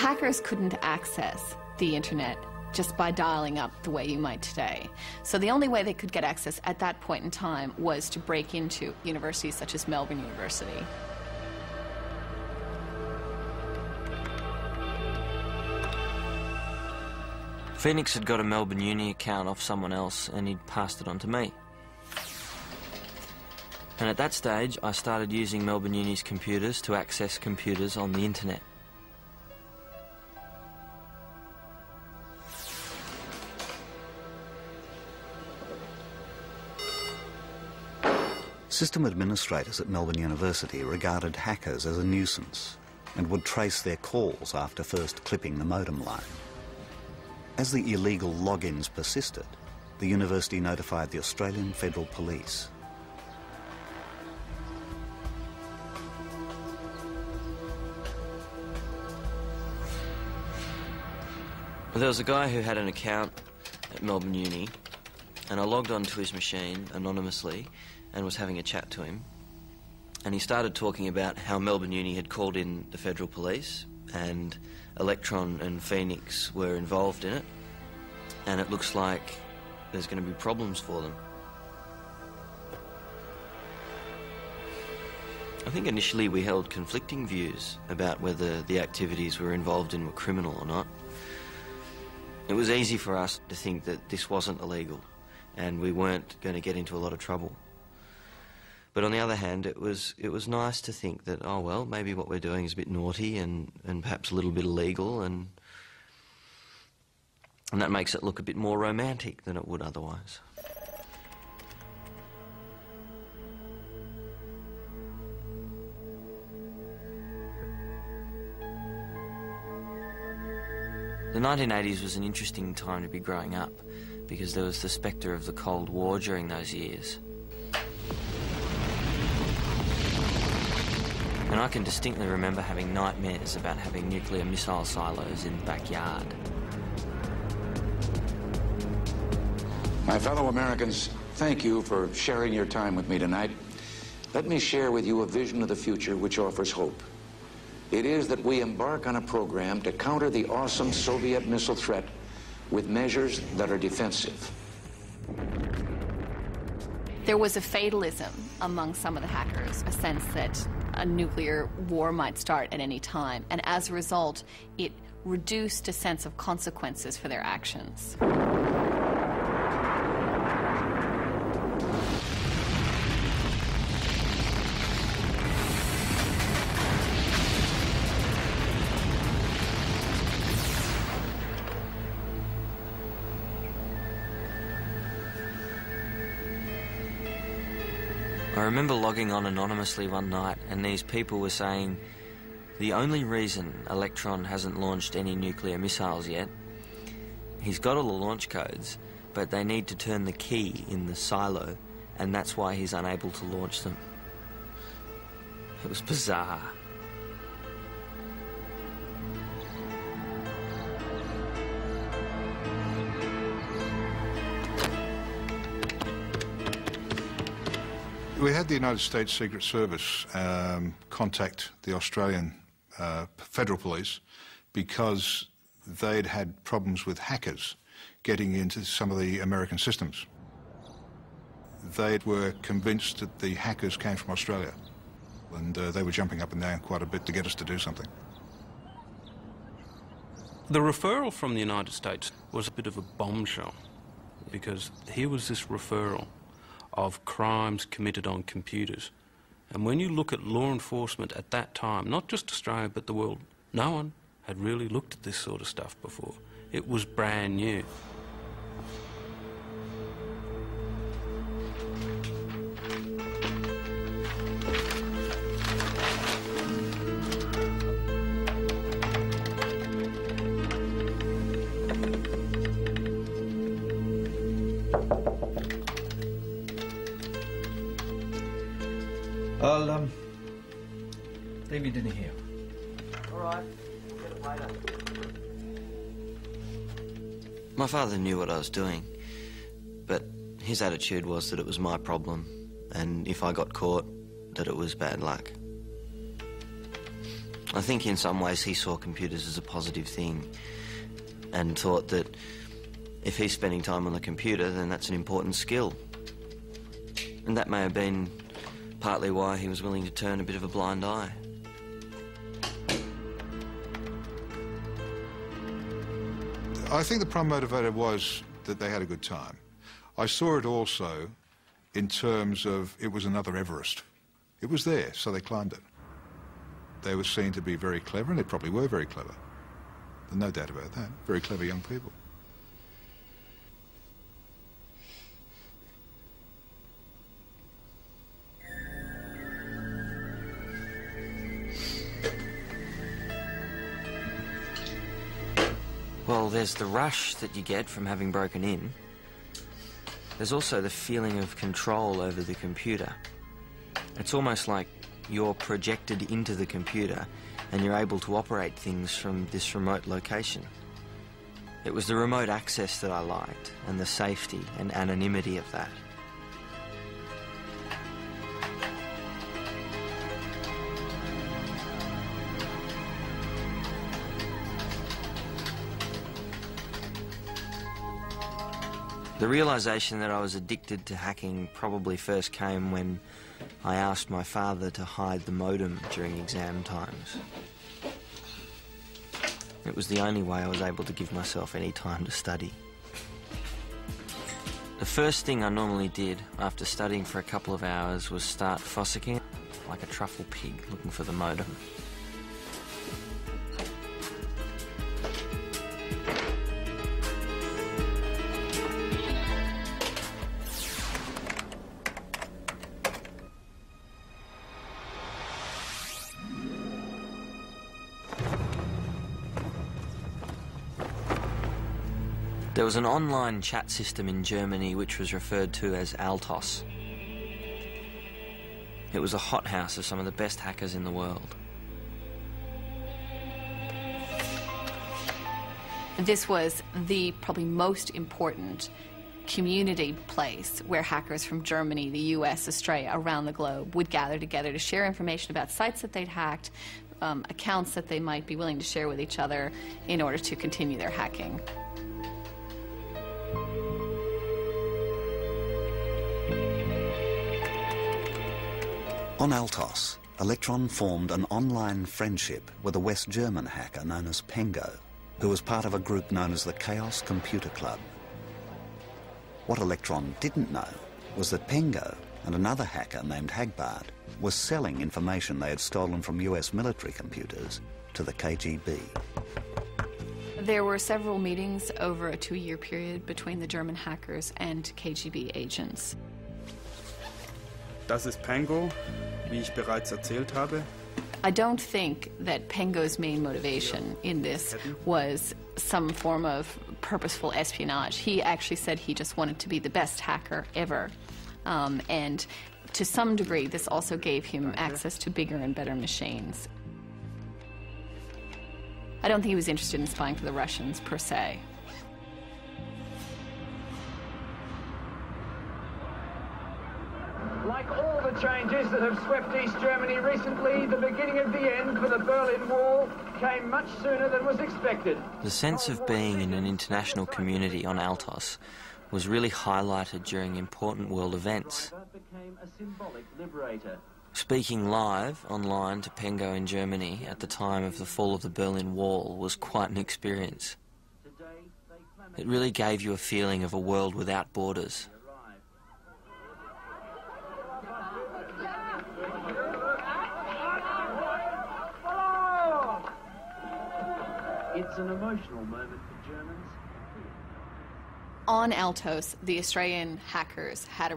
hackers couldn't access the internet just by dialing up the way you might today. So the only way they could get access at that point in time was to break into universities such as Melbourne University. Phoenix had got a Melbourne Uni account off someone else and he'd passed it on to me. And at that stage, I started using Melbourne Uni's computers to access computers on the internet. System administrators at Melbourne University regarded hackers as a nuisance and would trace their calls after first clipping the modem line. As the illegal logins persisted, the university notified the Australian Federal Police. Well, there was a guy who had an account at Melbourne Uni, and I logged onto his machine anonymously and was having a chat to him. And he started talking about how Melbourne Uni had called in the Federal Police and Electron and Phoenix were involved in it, and it looks like there's going to be problems for them. I think initially we held conflicting views about whether the activities we were involved in were criminal or not. It was easy for us to think that this wasn't illegal and we weren't going to get into a lot of trouble. But on the other hand, it was nice to think that, oh well, maybe what we're doing is a bit naughty and perhaps a little bit illegal, and that makes it look a bit more romantic than it would otherwise. The 1980s was an interesting time to be growing up because there was the spectre of the Cold War during those years. And I can distinctly remember having nightmares about having nuclear missile silos in the backyard. My fellow Americans, thank you for sharing your time with me tonight. Let me share with you a vision of the future which offers hope. It is that we embark on a program to counter the awesome Soviet missile threat with measures that are defensive. There was a fatalism among some of the hackers, a sense that a nuclear war might start at any time, and as a result, it reduced a sense of consequences for their actions. I remember logging on anonymously one night and these people were saying the only reason Electron hasn't launched any nuclear missiles yet, he's got all the launch codes, but they need to turn the key in the silo and that's why he's unable to launch them. It was bizarre. We had the United States Secret Service contact the Australian Federal Police because they'd had problems with hackers getting into some of the American systems. They were convinced that the hackers came from Australia, and they were jumping up and down quite a bit to get us to do something. The referral from the United States was a bit of a bombshell, because here was this referral of crimes committed on computers. And when you look at law enforcement at that time, not just Australia but the world, no one had really looked at this sort of stuff before. It was brand new. I'll leave your dinner here. All right, get it later. My father knew what I was doing, but his attitude was that it was my problem, and if I got caught, that it was bad luck. I think in some ways he saw computers as a positive thing and thought that if he's spending time on the computer, then that's an important skill. And that may have been partly why he was willing to turn a bit of a blind eye. I think the prime motivator was that they had a good time. I saw it also in terms of it was another Everest. It was there, so they climbed it. They were seen to be very clever, and they probably were very clever. There's no doubt about that. Very clever young people. Well, there's the rush that you get from having broken in. There's also the feeling of control over the computer. It's almost like you're projected into the computer and you're able to operate things from this remote location. It was the remote access that I liked, and the safety and anonymity of that. The realisation that I was addicted to hacking probably first came when I asked my father to hide the modem during exam times. It was the only way I was able to give myself any time to study. The first thing I normally did after studying for a couple of hours was start fossicking like a truffle pig looking for the modem. There was an online chat system in Germany which was referred to as Altos. It was a hothouse of some of the best hackers in the world. This was the probably most important community place where hackers from Germany, the US, Australia, around the globe would gather together to share information about sites that they'd hacked, accounts that they might be willing to share with each other in order to continue their hacking. On Altos, Electron formed an online friendship with a West German hacker known as Pengo, who was part of a group known as the Chaos Computer Club. What Electron didn't know was that Pengo and another hacker named Hagbard were selling information they had stolen from US military computers to the KGB. There were several meetings over a 2-year period between the German hackers and KGB agents. Das ist Pengo, wie ich bereits erzählt habe. I don't think that Pengo's main motivation in this was some form of purposeful espionage. He actually said he just wanted to be the best hacker ever. And to some degree, this also gave him access to bigger and better machines. I don't think he was interested in spying for the Russians, per se. Like all the changes that have swept East Germany recently, the beginning of the end for the Berlin Wall came much sooner than was expected. The sense of being in an international community on Altos was really highlighted during important world events. Speaking live online to Pengo in Germany at the time of the fall of the Berlin Wall was quite an experience. It really gave you a feeling of a world without borders. It's an emotional moment for Germans. On Altos, the Australian hackers had a